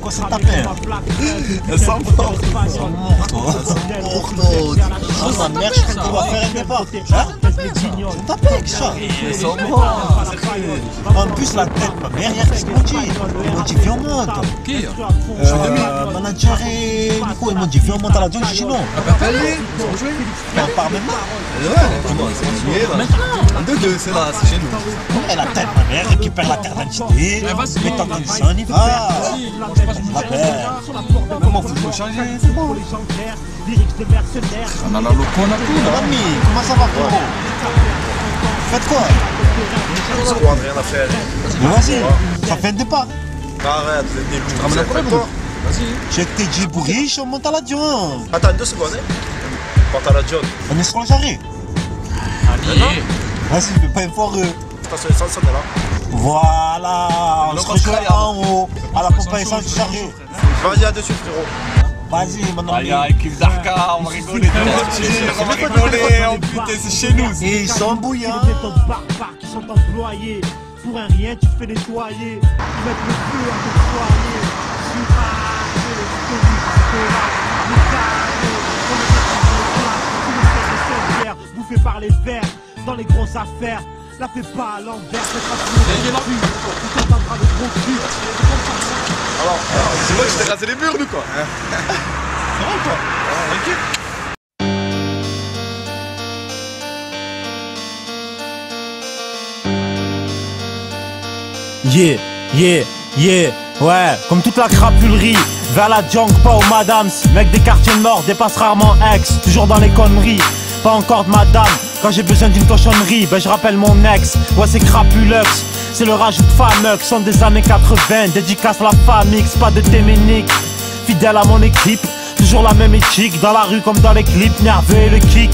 quoi ça t'appelle? Sans mort. Oh, sa mère, je crois qu'il va faire un départ. Ça t'appelle, ça. Sans mort. En plus, la tête, ma mère, hier, qu'est-ce qu'ils m'ont dit? Ils m'ont dit, viens, on monte. Qui? Manager et Nico, ils m'ont dit, viens, on monte à la jungle. J'ai dit non. Appelle-les. On part maintenant. En 2-2, c'est là, c'est chez nous. Et la tête, ma mère, récupère la carte d'identité. Mets en condition, on y va. La paire. Comment faut changer? C'est bon. On a la loco, on a tout. Ami, comment ça va, frérot? Faites quoi? Squad, rien à faire. Vas-y, ça fait un départ. Arrête, vous êtes des loups. Ramène un problème. Vas-y. Check tes djibouriches, on monte à la jungle. Attends, 2 secondes, Porte à la John. On est sur le jarret. Allez. Vas-y, fais pas un foireux. Station essence, on est là. Voilà, on se rejoint en haut, à la pompe à essence du jarret. Vas-y, à dessus, frérot. Vas-y, mon ami. Allez, équipe d'Arca, on va rigoler. On va rigoler, oh putain, c'est chez nous. Et ils sont bouillants. Des méthodes barbares qui sont employées. Pour un rien, tu te fais nettoyer. Ils mettent le feu à ton foyer. Surage, le story, bouffé par les vers, dans les grosses affaires. La fais pas à l'envers, c'est pas plus. Tu t'entendras le gros cul. Alors, c'est moi que je t'ai rasé les murs, nous, quoi. C'est vrai, quoi. Yeah, ouais, comme toute la crapulerie, vers la junk, pas aux madames. Mec des quartiers nord, dépasse rarement ex, toujours dans les conneries, pas encore de madame. Quand j'ai besoin d'une cochonnerie, ben je rappelle mon ex, ouais c'est Crapulux. C'est le rajout de Fameux, sont des années 80, dédicace la famille, pas de Téménique. Fidèle à mon équipe, toujours la même éthique, dans la rue comme dans les clips, nerveux et le kick.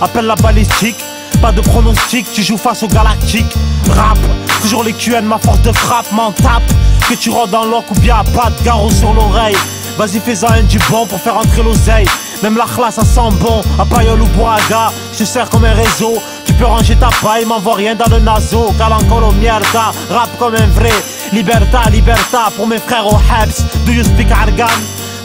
Appelle la balistique, pas de pronostic, tu joues face au galactique. Rap, toujours les QN, ma force de frappe, m'en tape. Que tu rentres dans l'oc ou bien à pas de garrot sur l'oreille. Vas-y fais-en un du bon pour faire entrer l'oseille. Même la classe ça sent bon, à Payol ou Bouraga, je te sers comme un réseau. Tu peux ranger ta paille, m'envoie rien dans le naso. Calancolo mierda, rap comme un vrai. Liberta, pour mes frères au Habs. Do you speak Argan?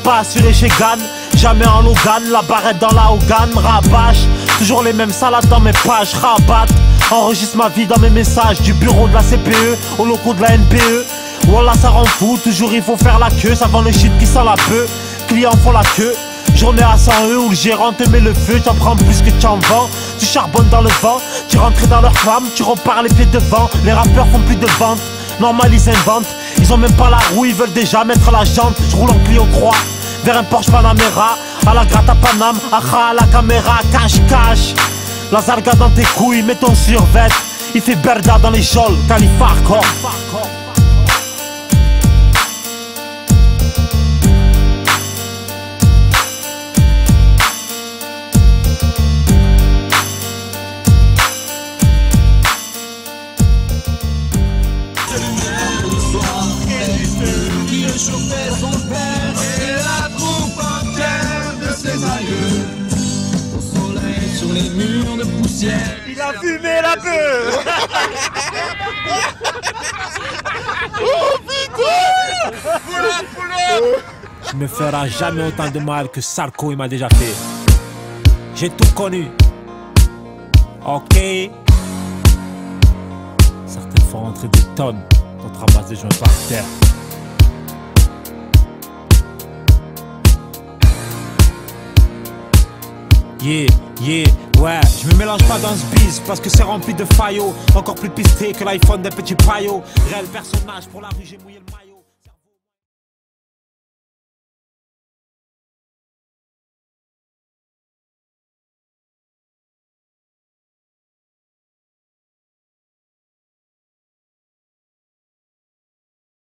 Pas assuré chez Gann, jamais en Logan. La barrette dans la Hogan, rabache. Toujours les mêmes salades dans mes pages, rabat. Enregistre ma vie dans mes messages, du bureau de la CPE au locaux de la NPE. Wallah ça rend fou, toujours il faut faire la queue. Ça vend le shit qui sent la peu, clients font la queue. Journée à 100 € où le gérant te met le feu. T'en prends plus que tu en vends, tu charbonnes dans le vent. Tu rentres dans leur flamme, tu repars les pieds devant. Les rappeurs font plus de ventes, normal ils inventent. Ils ont même pas la roue, ils veulent déjà mettre la jante. Je roule en Clio 3, vers un Porsche Panamera. À la gratte à Paname, à la caméra, cache. La zarga dans tes couilles, mets ton survêt. Il fait berda dans les geôles, Califarco. Qui chauffait son père et la troupe entière de ses aïeux. Au soleil sur les murs de poussière. Il a fumé la peur. Oh putain! Tu me feras jamais autant de mal que Sarko il m'a déjà fait. J'ai tout connu. Ok. Certaines font rentrer des tonnes, d'autres ramassent des joints par terre. Ouais, je me mélange pas dans ce biz parce que c'est rempli de faillots. Encore plus pisté que l'iPhone des petits paillots. Réel personnage pour la rue, j'ai mouillé le maillot.